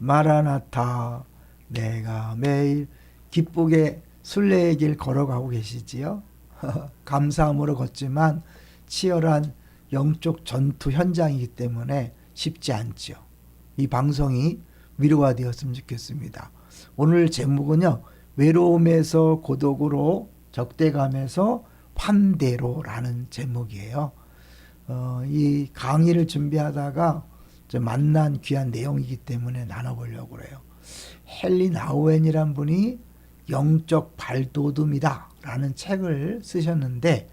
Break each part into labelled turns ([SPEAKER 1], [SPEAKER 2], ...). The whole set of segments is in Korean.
[SPEAKER 1] 마라나타, 내가 매일 기쁘게 순례의 길 걸어가고 계시지요. 감사함으로 걷지만 치열한 영적 전투 현장이기 때문에 쉽지 않죠. 이 방송이 위로가 되었으면 좋겠습니다. 오늘 제목은요, 외로움에서 고독으로, 적대감에서 환대로라는 제목이에요. 이 강의를 준비하다가 만난 귀한 내용이기 때문에 나눠보려고 그래요. 헨리 나우엔이란 분이 영적 발돋움이다 라는 책을 쓰셨는데,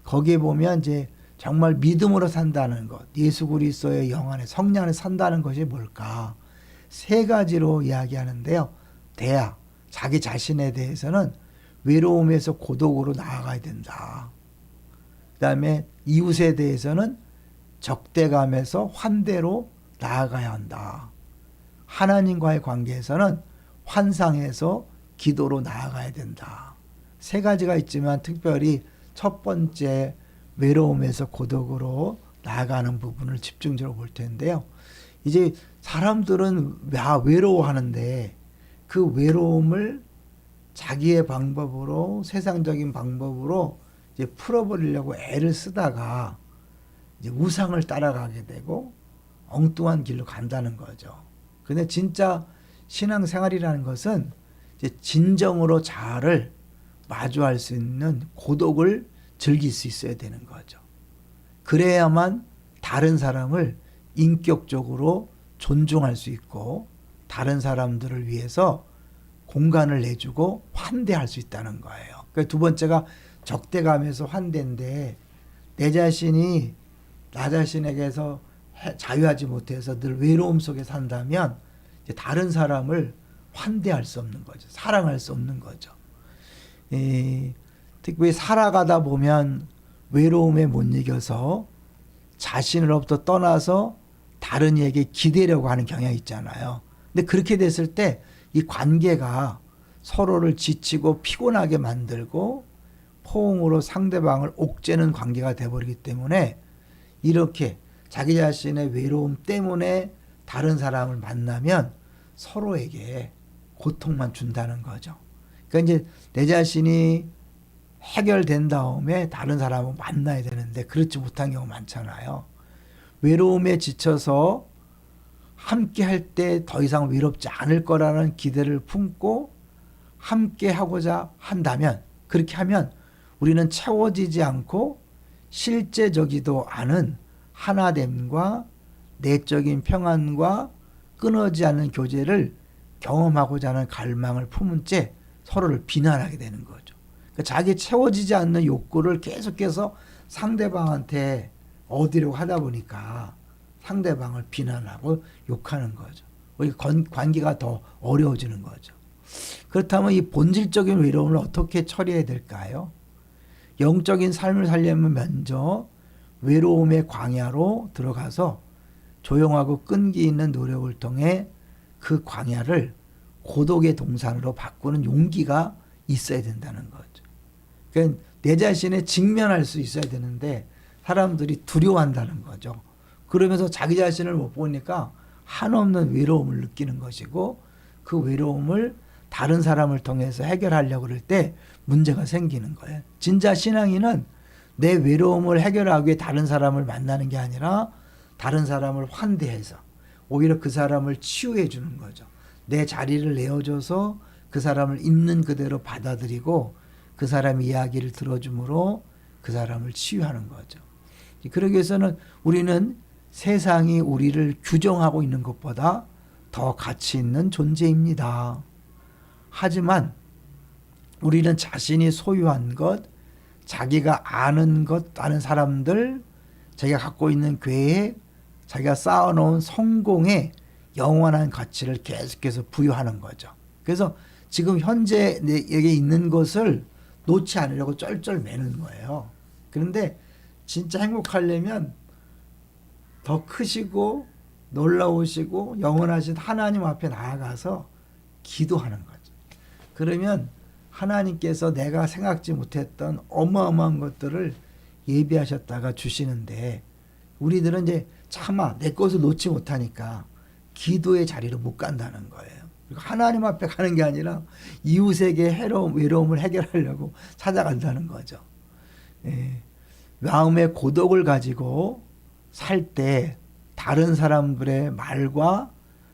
[SPEAKER 1] 거기에 보면 이제 정말 믿음으로 산다는 것, 예수 그리스도의 영 안에, 성령 안에 산다는 것이 뭘까? 세 가지로 이야기하는데요. 대야, 자기 자신에 대해서는 외로움에서 고독으로 나아가야 된다. 그 다음에 이웃에 대해서는 적대감에서 환대로 나아가야 한다. 하나님과의 관계에서는 환상에서 기도로 나아가야 된다. 세 가지가 있지만 특별히 첫 번째 외로움에서 고독으로 나아가는 부분을 집중적으로 볼 텐데요. 이제 사람들은 외로워하는데 그 외로움을 자기의 방법으로, 세상적인 방법으로 이제 풀어버리려고 애를 쓰다가 이제 우상을 따라가게 되고 엉뚱한 길로 간다는 거죠. 근데 진짜 신앙생활이라는 것은 이제 진정으로 자아를 마주할 수 있는 고독을 즐길 수 있어야 되는 거죠. 그래야만 다른 사람을 인격적으로 존중할 수 있고 다른 사람들을 위해서 공간을 내주고 환대할 수 있다는 거예요. 그러니까 두 번째가 적대감에서 환대인데, 내 자신이 나 자신에게서 자유하지 못해서 늘 외로움 속에 산다면 이제 다른 사람을 환대할 수 없는 거죠. 사랑할 수 없는 거죠. 특히 살아가다 보면 외로움에 못 이겨서 자신으로부터 떠나서 다른 이에게 기대려고 하는 경향이 있잖아요. 근데 그렇게 됐을 때 이 관계가 서로를 지치고 피곤하게 만들고 포옹으로 상대방을 옥죄는 관계가 돼버리기 때문에 이렇게 자기 자신의 외로움 때문에 다른 사람을 만나면 서로에게 고통만 준다는 거죠. 그러니까 이제 내 자신이 해결된 다음에 다른 사람을 만나야 되는데 그렇지 못한 경우 많잖아요. 외로움에 지쳐서 함께 할 때 더 이상 외롭지 않을 거라는 기대를 품고 함께 하고자 한다면, 그렇게 하면 우리는 채워지지 않고 실제적이도 않은 하나됨과 내적인 평안과 끊어지지 않는 교제를 경험하고자 하는 갈망을 품은 채 서로를 비난하게 되는 거죠. 그러니까 자기 채워지지 않는 욕구를 계속해서 상대방한테 얻으려고 하다 보니까 상대방을 비난하고 욕하는 거죠. 관계가 더 어려워지는 거죠. 그렇다면 이 본질적인 외로움을 어떻게 처리해야 될까요? 영적인 삶을 살려면 먼저 외로움의 광야로 들어가서 조용하고 끈기 있는 노력을 통해 그 광야를 고독의 동산으로 바꾸는 용기가 있어야 된다는 거죠. 그러니까 내 자신에 직면할 수 있어야 되는데 사람들이 두려워한다는 거죠. 그러면서 자기 자신을 못 보니까 한없는 외로움을 느끼는 것이고, 그 외로움을 다른 사람을 통해서 해결하려고 그럴 때 문제가 생기는 거예요. 진짜 신앙인은 내 외로움을 해결하기 위해 다른 사람을 만나는 게 아니라 다른 사람을 환대해서 오히려 그 사람을 치유해 주는 거죠. 내 자리를 내어줘서 그 사람을 있는 그대로 받아들이고 그 사람의 이야기를 들어줌으로 그 사람을 치유하는 거죠. 그러기 위해서는 우리는 세상이 우리를 규정하고 있는 것보다 더 가치 있는 존재입니다. 하지만 우리는 자신이 소유한 것, 자기가 아는 것, 아는 사람들, 자기가 갖고 있는 계획, 자기가 쌓아놓은 성공에 영원한 가치를 계속해서 부여하는 거죠. 그래서 지금 현재 내게 있는 것을 놓지 않으려고 쩔쩔 매는 거예요. 그런데 진짜 행복하려면 더 크시고 놀라우시고 영원하신 하나님 앞에 나아가서 기도하는 거죠. 그러면 하나님께서 내가 생각지 못했던 어마어마한 것들을 예비하셨다가 주시는데, 우리들은 이제 차마 내 것을 놓지 못하니까 기도의 자리로 못 간다는 거예요. 그리고 하나님 앞에 가는 게 아니라 이웃에게 외로움을 해결하려고 찾아간다는 거죠. 예. 마음의 고독을 가지고 살 때 다른 사람들의 말과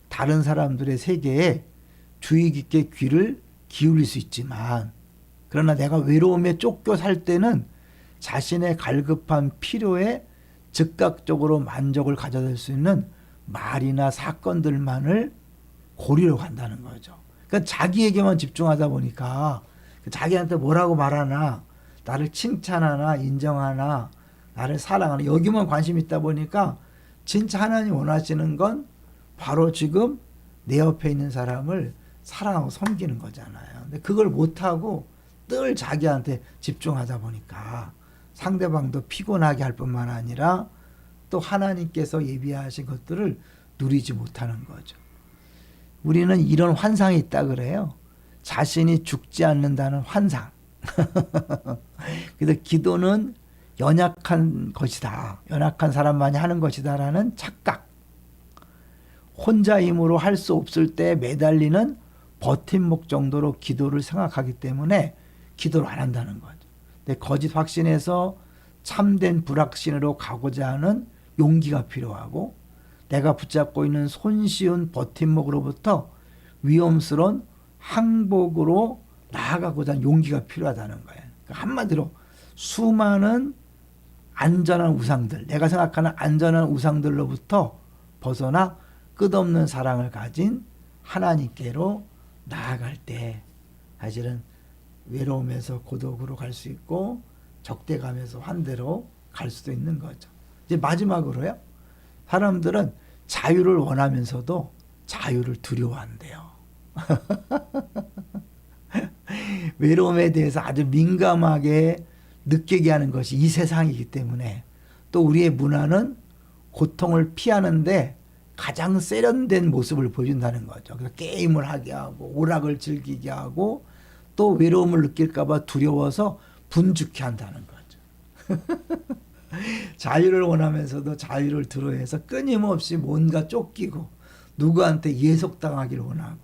[SPEAKER 1] 다른 사람들의 세계에 주의 깊게 귀를 기울일 수 있지만, 그러나 내가 외로움에 쫓겨 살 때는 자신의 갈급한 필요에 즉각적으로 만족을 가져다 수 있는 말이나 사건들만을 고리로 간다는 거죠. 그러니까 자기에게만 집중하다 보니까 자기한테 뭐라고 말하나, 나를 칭찬하나, 인정하나, 나를 사랑하나, 여기만 관심 있다 보니까 진짜 하나님 원하시는 건 바로 지금 내 옆에 있는 사람을 사랑하고 섬기는 거잖아요. 근데 그걸 못하고 늘 자기한테 집중하다 보니까 상대방도 피곤하게 할 뿐만 아니라 또 하나님께서 예비하신 것들을 누리지 못하는 거죠. 우리는 이런 환상이 있다 그래요. 자신이 죽지 않는다는 환상. 그래서 기도는 연약한 것이다. 연약한 사람만이 하는 것이다라는 착각. 혼자 힘으로 할 수 없을 때 매달리는 버팀목 정도로 기도를 생각하기 때문에 기도를 안 한다는 거죠. 근데 거짓 확신에서 참된 불확신으로 가고자 하는 용기가 필요하고, 내가 붙잡고 있는 손쉬운 버팀목으로부터 위험스러운 항복으로 나아가고자 하는 용기가 필요하다는 거예요. 그러니까 한마디로 수많은 안전한 우상들, 내가 생각하는 안전한 우상들로부터 벗어나 끝없는 사랑을 가진 하나님께로 나아갈 때 사실은 외로움에서 고독으로 갈 수 있고 적대감에서 환대로 갈 수도 있는 거죠. 이제 마지막으로요. 사람들은 자유를 원하면서도 자유를 두려워한대요. 외로움에 대해서 아주 민감하게 느끼게 하는 것이 이 세상이기 때문에, 또 우리의 문화는 고통을 피하는데 가장 세련된 모습을 보여준다는 거죠. 그래서 게임을 하게 하고 오락을 즐기게 하고 또 외로움을 느낄까 봐 두려워서 분주케 한다는 거죠. 자유를 원하면서도 자유를 두려워해서 끊임없이 뭔가 쫓기고 누구한테 예속당하기를 원하고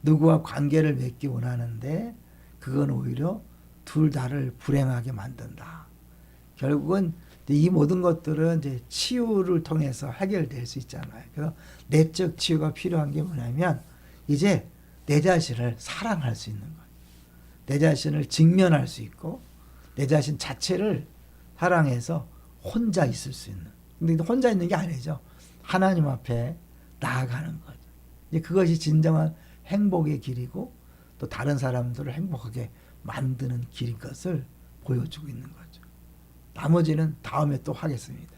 [SPEAKER 1] 누구와 관계를 맺기 원하는데, 그건 오히려 둘 다를 불행하게 만든다. 결국은 이 모든 것들은 이제 치유를 통해서 해결될 수 있잖아요. 그래서 내적 치유가 필요한 게 뭐냐면, 이제 내 자신을 사랑할 수 있는 거예요. 내 자신을 직면할 수 있고 내 자신 자체를 사랑해서 혼자 있을 수 있는. 근데 혼자 있는 게 아니죠. 하나님 앞에 나아가는 거죠. 이제 그것이 진정한 행복의 길이고 또 다른 사람들을 행복하게 만드는 길인 것을 보여주고 있는 거죠. 나머지는 다음에 또 하겠습니다.